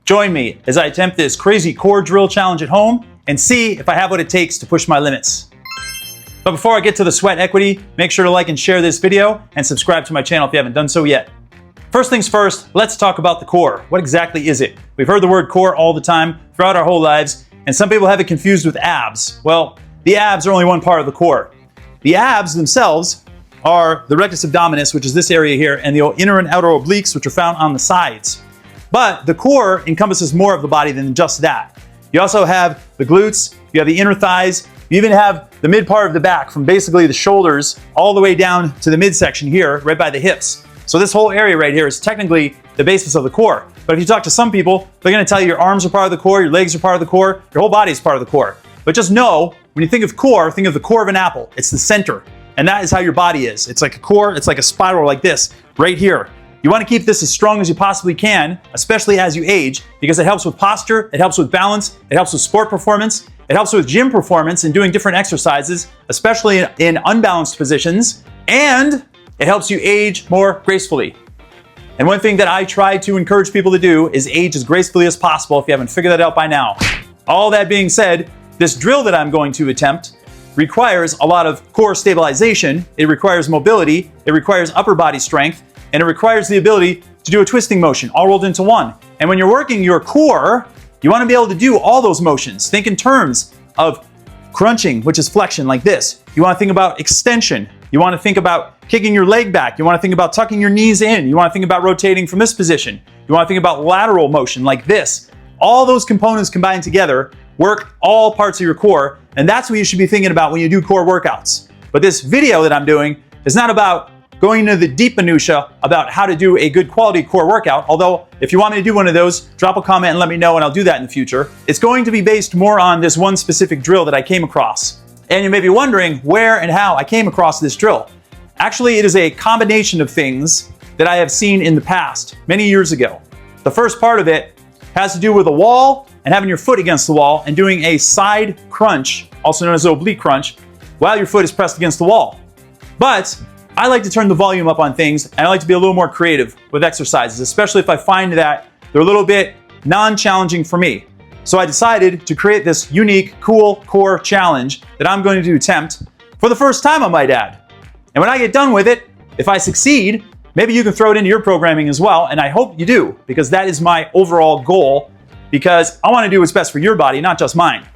Join me as I attempt this crazy core drill challenge at home and see if I have what it takes to push my limits. But before I get to the sweat equity, make sure to like and share this video and subscribe to my channel if you haven't done so yet. First things first, let's talk about the core. What exactly is it? We've heard the word core all the time throughout our whole lives, and some people have it confused with abs. Well, the abs are only one part of the core. The abs themselves are the rectus abdominis, which is this area here, and the inner and outer obliques, which are found on the sides. But the core encompasses more of the body than just that. You also have the glutes, you have the inner thighs, you even have the mid part of the back from basically the shoulders all the way down to the midsection here, right by the hips. So this whole area right here is technically the basis of the core. But if you talk to some people, they're gonna tell you your arms are part of the core, your legs are part of the core, your whole body is part of the core. But just know, when you think of core, think of the core of an apple. It's the center. And that is how your body is. It's like a core, it's like a spiral like this, right here. You wanna keep this as strong as you possibly can, especially as you age, because it helps with posture, it helps with balance, it helps with sport performance, it helps with gym performance and doing different exercises, especially in unbalanced positions, and it helps you age more gracefully. And one thing that I try to encourage people to do is age as gracefully as possible if you haven't figured that out by now. All that being said, this drill that I'm going to attempt requires a lot of core stabilization, it requires mobility, it requires upper body strength, and it requires the ability to do a twisting motion all rolled into one. And when you're working your core, you want to be able to do all those motions. Think in terms of crunching, which is flexion like this. You want to think about extension. You want to think about kicking your leg back. You want to think about tucking your knees in. You want to think about rotating from this position. You want to think about lateral motion like this. All those components combined together work all parts of your core, and that's what you should be thinking about when you do core workouts. But this video that I'm doing is not about going into the deep minutia about how to do a good quality core workout, although if you want me to do one of those, drop a comment and let me know and I'll do that in the future. It's going to be based more on this one specific drill that I came across. And you may be wondering where and how I came across this drill. Actually, it is a combination of things that I have seen in the past, many years ago. The first part of it has to do with a wall and having your foot against the wall and doing a side crunch, also known as an oblique crunch, while your foot is pressed against the wall. But I like to turn the volume up on things, and I like to be a little more creative with exercises, especially if I find that they're a little bit non-challenging for me. So I decided to create this unique, cool core challenge that I'm going to attempt for the first time, I might add. And when I get done with it, if I succeed, maybe you can throw it into your programming as well, and I hope you do, because that is my overall goal, because I want to do what's best for your body, not just mine.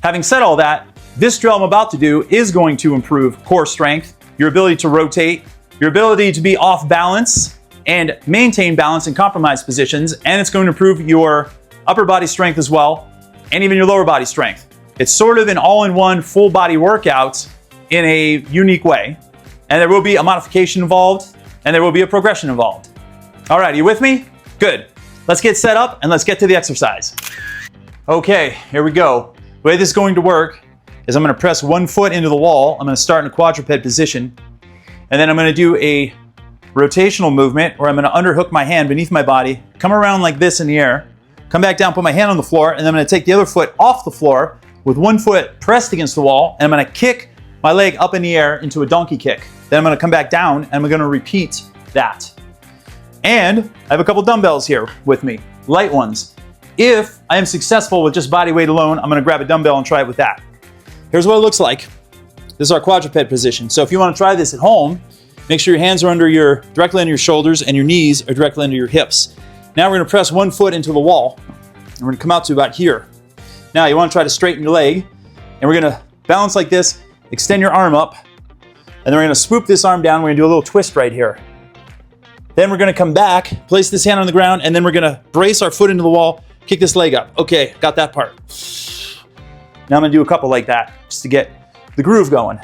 Having said all that, this drill I'm about to do is going to improve core strength, your ability to rotate, your ability to be off balance and maintain balance in compromised positions, and it's going to improve your upper body strength as well, and even your lower body strength. It's sort of an all-in-one full body workout in a unique way, and there will be a modification involved, and there will be a progression involved. All right, are you with me? Good. Let's get set up and let's get to the exercise. Okay, here we go. The way this is going to work is I'm going to press one foot into the wall. I'm going to start in a quadruped position, and then I'm going to do a rotational movement where I'm going to underhook my hand beneath my body, come around like this in the air, come back down, put my hand on the floor, and then I'm going to take the other foot off the floor with one foot pressed against the wall, and I'm going to kick my leg up in the air into a donkey kick. Then I'm going to come back down, and I'm going to repeat that. And I have a couple dumbbells here with me, light ones. If I am successful with just body weight alone, I'm going to grab a dumbbell and try it with that. Here's what it looks like. This is our quadruped position. So if you want to try this at home, make sure your hands are directly under your shoulders and your knees are directly under your hips. Now we're going to press one foot into the wall, and we're going to come out to about here. Now you want to try to straighten your leg, and we're going to balance like this, extend your arm up, and then we're going to swoop this arm down. We're going to do a little twist right here. Then we're going to come back, place this hand on the ground, and then we're going to brace our foot into the wall, kick this leg up. Okay, got that part. Now I'm going to do a couple like that just to get the groove going.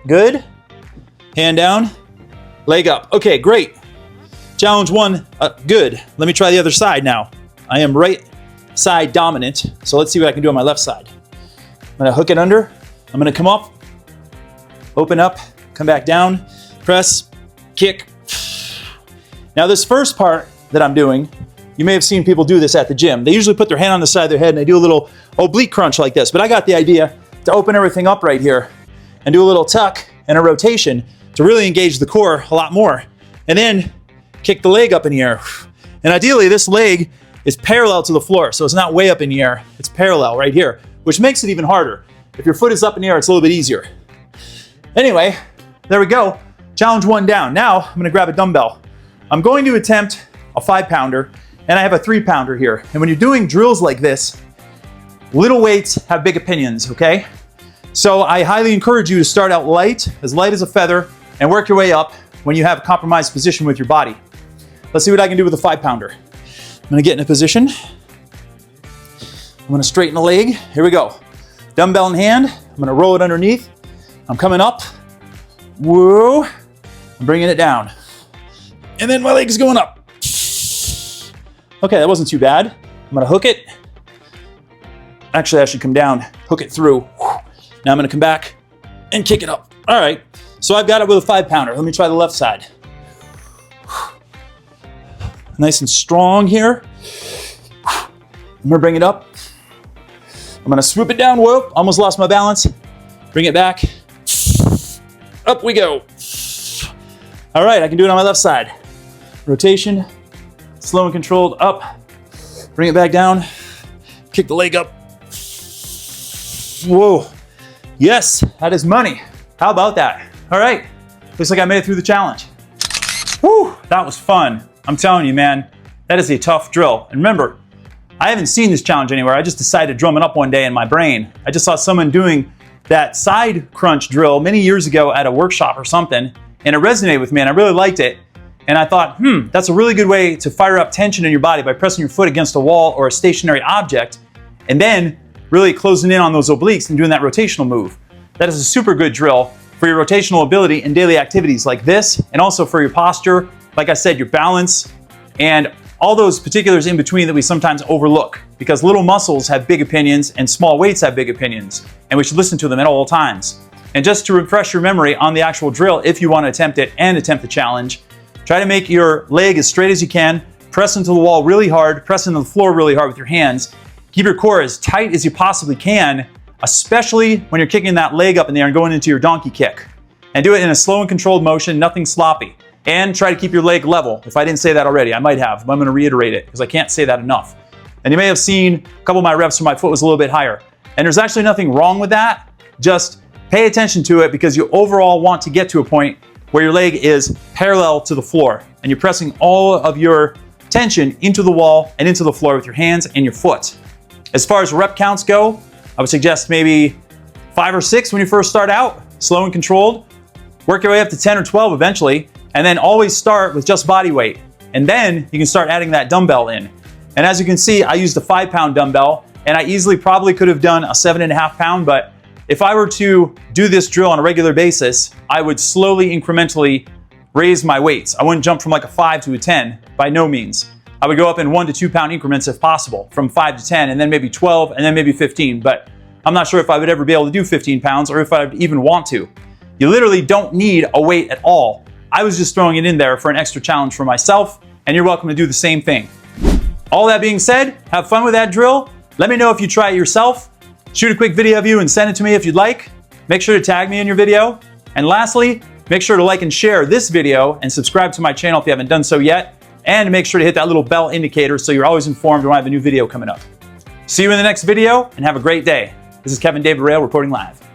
Good. Hand down, leg up. Okay, great. Challenge one, good. Let me try the other side now. I am right side dominant, so let's see what I can do on my left side. I'm going to hook it under. I'm going to come up, open up, come back down, press, kick. Now this first part that I'm doing, you may have seen people do this at the gym. They usually put their hand on the side of their head and they do a little oblique crunch like this. But I got the idea to open everything up right here and do a little tuck and a rotation to really engage the core a lot more. And then kick the leg up in the air. And ideally this leg is parallel to the floor. So it's not way up in the air, it's parallel right here, which makes it even harder. If your foot is up in the air, it's a little bit easier. Anyway, there we go. Challenge 1 down. Now I'm gonna grab a dumbbell. I'm going to attempt a 5-pounder, and I have a 3-pounder here. And when you're doing drills like this, little weights have big opinions, okay? So I highly encourage you to start out light as a feather, and work your way up when you have a compromised position with your body. Let's see what I can do with a 5-pounder. I'm gonna get in a position. I'm gonna straighten the leg. Here we go. Dumbbell in hand. I'm gonna roll it underneath. I'm coming up. Whoa. I'm bringing it down. And then my leg's going up. Okay, that wasn't too bad. I'm gonna hook it. Actually, I should come down, hook it through. Now I'm gonna come back and kick it up. All right, so I've got it with a 5-pounder. Let me try the left side. Nice and strong here. I'm gonna bring it up. I'm gonna swoop it down. Whoa, almost lost my balance. Bring it back. Up we go. All right, I can do it on my left side. Rotation, slow and controlled, up. Bring it back down. Kick the leg up. Whoa. Yes, that is money. How about that? All right, looks like I made it through the challenge. Whew, that was fun. I'm telling you, man, that is a tough drill. And remember, I haven't seen this challenge anywhere. I just decided to drum it up one day in my brain. I just saw someone doing that side crunch drill many years ago at a workshop or something, and it resonated with me, and I really liked it. And I thought, that's a really good way to fire up tension in your body by pressing your foot against a wall or a stationary object, and then really closing in on those obliques and doing that rotational move. That is a super good drill for your rotational ability in daily activities like this, and also for your posture, like I said, your balance, and all those particulars in between that we sometimes overlook, because little muscles have big opinions and small weights have big opinions, and we should listen to them at all times. And just to refresh your memory on the actual drill, if you want to attempt it and attempt the challenge, try to make your leg as straight as you can, press into the wall really hard, press into the floor really hard with your hands. Keep your core as tight as you possibly can, especially when you're kicking that leg up in the air and going into your donkey kick. And do it in a slow and controlled motion, nothing sloppy. And try to keep your leg level. If I didn't say that already, I might have, but I'm gonna reiterate it because I can't say that enough. And you may have seen a couple of my reps where my foot was a little bit higher. And there's actually nothing wrong with that. Just pay attention to it because you overall want to get to a point where your leg is parallel to the floor and you're pressing all of your tension into the wall and into the floor with your hands and your foot. As far as rep counts go, I would suggest maybe 5 or 6 when you first start out, slow and controlled. Work your way up to 10 or 12 eventually, and then always start with just body weight. And then you can start adding that dumbbell in. And as you can see, I used a 5-pound dumbbell, and I easily probably could have done a 7.5 pound, but if I were to do this drill on a regular basis, I would slowly, incrementally raise my weights. I wouldn't jump from like a 5 to a 10, by no means. I would go up in 1 to 2 pound increments if possible, from 5 to 10, and then maybe 12, and then maybe 15, but I'm not sure if I would ever be able to do 15 pounds or if I would even want to. You literally don't need a weight at all. I was just throwing it in there for an extra challenge for myself, and you're welcome to do the same thing. All that being said, have fun with that drill. Let me know if you try it yourself. Shoot a quick video of you and send it to me if you'd like. Make sure to tag me in your video. And lastly, make sure to like and share this video and subscribe to my channel if you haven't done so yet. And make sure to hit that little bell indicator so you're always informed when I have a new video coming up. See you in the next video and have a great day. This is Kevin David Rail reporting live.